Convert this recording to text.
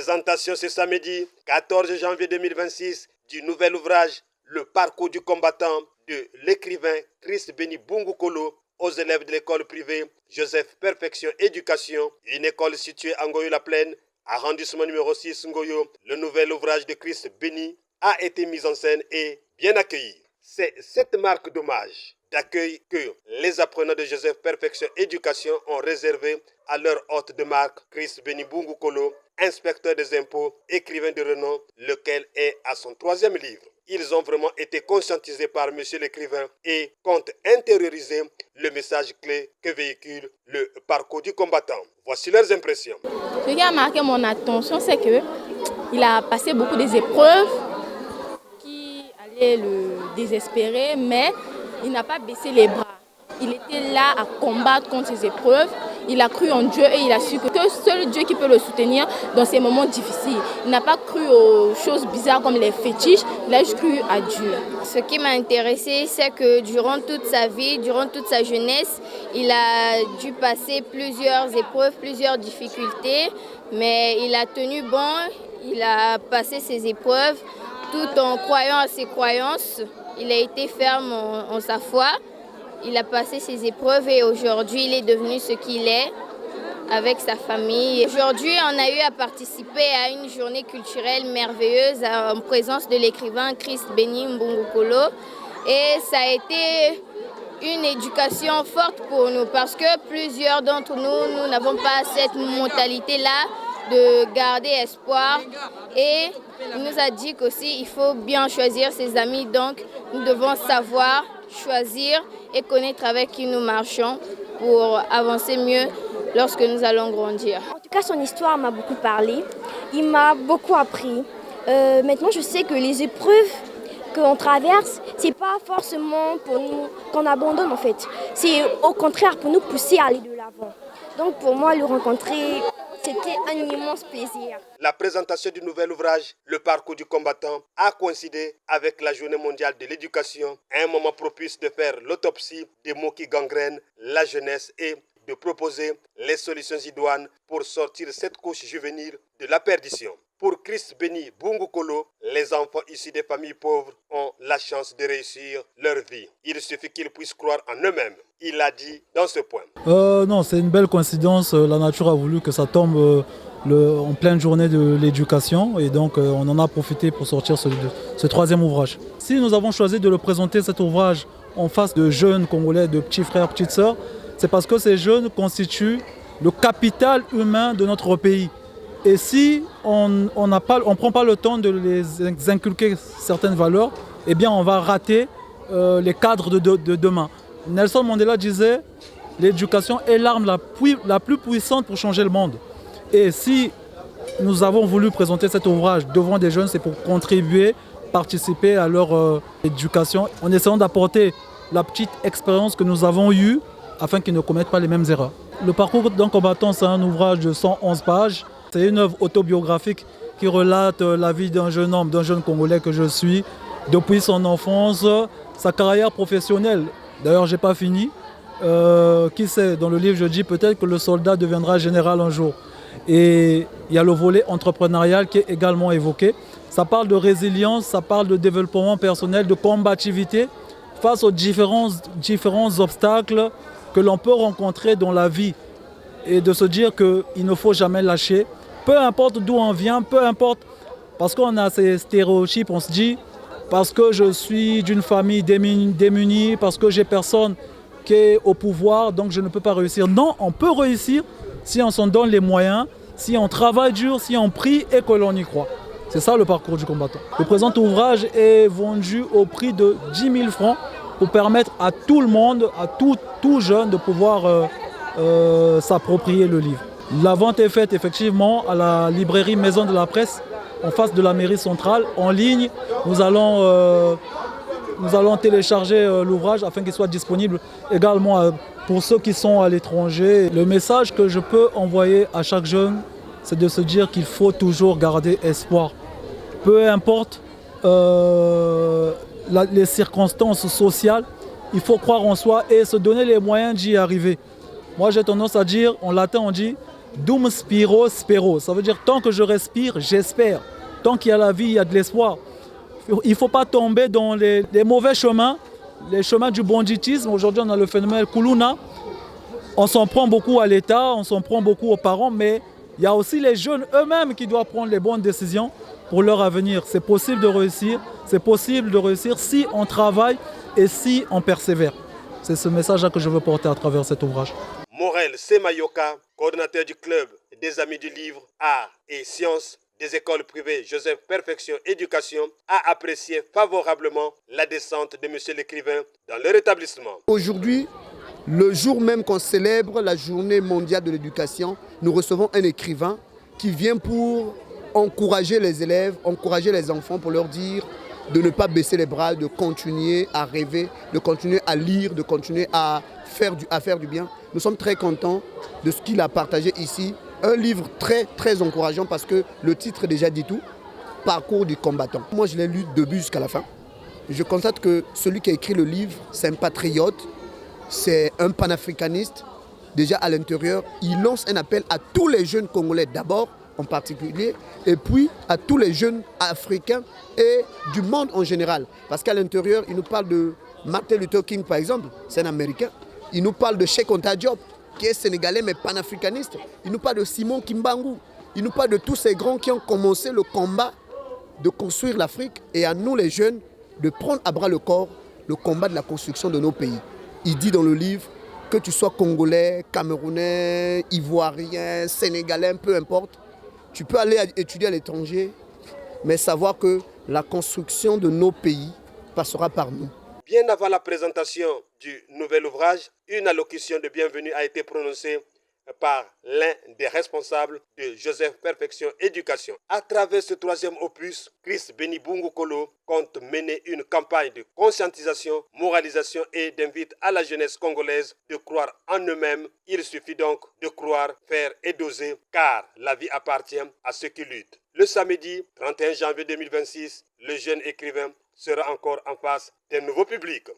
Présentation ce samedi 14 janvier 2026 du nouvel ouvrage Le parcours du combattant de l'écrivain Christ Béni Bungukolo aux élèves de l'école privée Joseph Perfection Éducation, une école située à Ngoyo-la-Plaine, arrondissement numéro 6 Ngoyo. Le nouvel ouvrage de Christ Béni a été mis en scène et bien accueilli. C'est cette marque d'hommage, d'accueil que les apprenants de Joseph Perfection Éducation ont réservé à leur hôte de marque, Christ Béni Bungukolo, inspecteur des impôts, écrivain de renom, lequel est à son 3e livre. Ils ont vraiment été conscientisés par monsieur l'écrivain et comptent intérioriser le message clé que véhicule le parcours du combattant. Voici leurs impressions. Ce qui a marqué mon attention, c'est qu'il a passé beaucoup des épreuves qui allaient le désespérer, mais il n'a pas baissé les bras. Il était là à combattre contre ces épreuves. Il a cru en Dieu et il a su que seul Dieu qui peut le soutenir dans ces moments difficiles. Il n'a pas cru aux choses bizarres comme les fétiches, il a juste cru à Dieu. Ce qui m'a intéressé, c'est que durant toute sa vie, durant toute sa jeunesse, il a dû passer plusieurs épreuves, plusieurs difficultés, mais il a tenu bon, il a passé ses épreuves tout en croyant à ses croyances. Il a été ferme en sa foi. Il a passé ses épreuves et aujourd'hui, il est devenu ce qu'il est avec sa famille. Aujourd'hui, on a eu à participer à une journée culturelle merveilleuse en présence de l'écrivain Christ Béni Bungukolo. Et ça a été une éducation forte pour nous parce que plusieurs d'entre nous, nous n'avons pas cette mentalité-là de garder espoir. Et il nous a dit qu'aussi, il faut bien choisir ses amis. Donc, nous devons savoir choisir et connaître avec qui nous marchons pour avancer mieux lorsque nous allons grandir. En tout cas, son histoire m'a beaucoup parlé. Il m'a beaucoup appris. Maintenant, je sais que les épreuves qu'on traverse, c'est pas forcément pour nous qu'on abandonne en fait. C'est au contraire pour nous pousser à aller de l'avant. Donc pour moi, le rencontrer, c'était un immense plaisir. La présentation du nouvel ouvrage, Le parcours du combattant, a coïncidé avec la Journée mondiale de l'éducation, un moment propice de faire l'autopsie des maux qui gangrènent la jeunesse et de proposer les solutions idoines pour sortir cette couche juvénile de la perdition. Pour Christ Béni Bungukolo, les enfants issus des familles pauvres ont la chance de réussir leur vie. Il suffit qu'ils puissent croire en eux-mêmes. Il a dit dans ce point. Non, c'est une belle coïncidence. La nature a voulu que ça tombe en pleine journée de l'éducation et donc on en a profité pour sortir ce 3e ouvrage. Si nous avons choisi de le présenter, cet ouvrage, en face de jeunes Congolais, de petits frères, petites sœurs, c'est parce que ces jeunes constituent le capital humain de notre pays. Et si on ne prend pas le temps de les inculquer certaines valeurs, eh bien on va rater les cadres de demain. Nelson Mandela disait « L'éducation est l'arme la plus puissante pour changer le monde ». Et si nous avons voulu présenter cet ouvrage devant des jeunes, c'est pour contribuer, participer à leur éducation, en essayant d'apporter la petite expérience que nous avons eue afin qu'ils ne commettent pas les mêmes erreurs. Le parcours d'un combattant, c'est un ouvrage de 111 pages. C'est une œuvre autobiographique qui relate la vie d'un jeune homme, d'un jeune Congolais que je suis, depuis son enfance, sa carrière professionnelle. D'ailleurs, je n'ai pas fini. Qui sait, dans le livre, je dis peut-être que le soldat deviendra général un jour. Et il y a le volet entrepreneurial qui est également évoqué. Ça parle de résilience, ça parle de développement personnel, de combativité face aux différents obstacles que l'on peut rencontrer dans la vie. Et de se dire qu'il ne faut jamais lâcher. Peu importe d'où on vient, peu importe, parce qu'on a ces stéréotypes, on se dit, parce que je suis d'une famille démunie, parce que j'ai personne qui est au pouvoir, donc je ne peux pas réussir. Non, on peut réussir si on s'en donne les moyens, si on travaille dur, si on prie et que l'on y croit. C'est ça le parcours du combattant. Le présent ouvrage est vendu au prix de 10 000 francs pour permettre à tout le monde, à tout jeune de pouvoir s'approprier le livre. La vente est faite effectivement à la librairie Maison de la Presse, en face de la mairie centrale. En ligne, nous allons télécharger l'ouvrage afin qu'il soit disponible également pour ceux qui sont à l'étranger. Le message que je peux envoyer à chaque jeune, c'est de se dire qu'il faut toujours garder espoir. Peu importe les circonstances sociales, il faut croire en soi et se donner les moyens d'y arriver. Moi j'ai tendance à dire, en latin on dit, Dum spiro spero. Ça veut dire tant que je respire, j'espère. Tant qu'il y a la vie, il y a de l'espoir. Il ne faut pas tomber dans les mauvais chemins, les chemins du banditisme. Aujourd'hui, on a le phénomène Kuluna. On s'en prend beaucoup à l'État, on s'en prend beaucoup aux parents, mais il y a aussi les jeunes eux-mêmes qui doivent prendre les bonnes décisions pour leur avenir. C'est possible de réussir si on travaille et si on persévère. C'est ce message-là que je veux porter à travers cet ouvrage. Morel Semayoka, coordinateur du club des Amis du Livre, Arts et Sciences des écoles privées Joseph Perfection Éducation, a apprécié favorablement la descente de M. l'écrivain dans leur établissement. Aujourd'hui, le jour même qu'on célèbre la journée mondiale de l'éducation, nous recevons un écrivain qui vient pour encourager les élèves, encourager les enfants pour leur dire de ne pas baisser les bras, de continuer à rêver, de continuer à lire, de continuer à faire du bien. Nous sommes très contents de ce qu'il a partagé ici. Un livre très très encourageant parce que le titre déjà dit tout, Parcours du combattant. Moi je l'ai lu de début jusqu'à la fin. Je constate que celui qui a écrit le livre, c'est un patriote, c'est un panafricaniste. Déjà à l'intérieur, il lance un appel à tous les jeunes Congolais d'abord, en particulier, et puis à tous les jeunes africains et du monde en général. Parce qu'à l'intérieur, il nous parle de Martin Luther King, par exemple, c'est un Américain. Il nous parle de Cheikh Anta Diop, qui est sénégalais mais panafricaniste. Il nous parle de Simon Kimbangu. Il nous parle de tous ces grands qui ont commencé le combat de construire l'Afrique et à nous les jeunes de prendre à bras le corps le combat de la construction de nos pays. Il dit dans le livre que tu sois congolais, camerounais, ivoirien, sénégalais, peu importe, tu peux aller étudier à l'étranger, mais savoir que la construction de nos pays passera par nous. Bien avant la présentation du nouvel ouvrage, une allocution de bienvenue a été prononcée par l'un des responsables de Joseph Perfection Éducation. À travers ce troisième opus, Chris Béni Bungu Kolo compte mener une campagne de conscientisation, moralisation et d'invite à la jeunesse congolaise de croire en eux-mêmes. Il suffit donc de croire, faire et d'oser, car la vie appartient à ceux qui luttent. Le samedi 31 janvier 2026, le jeune écrivain sera encore en face d'un nouveau public.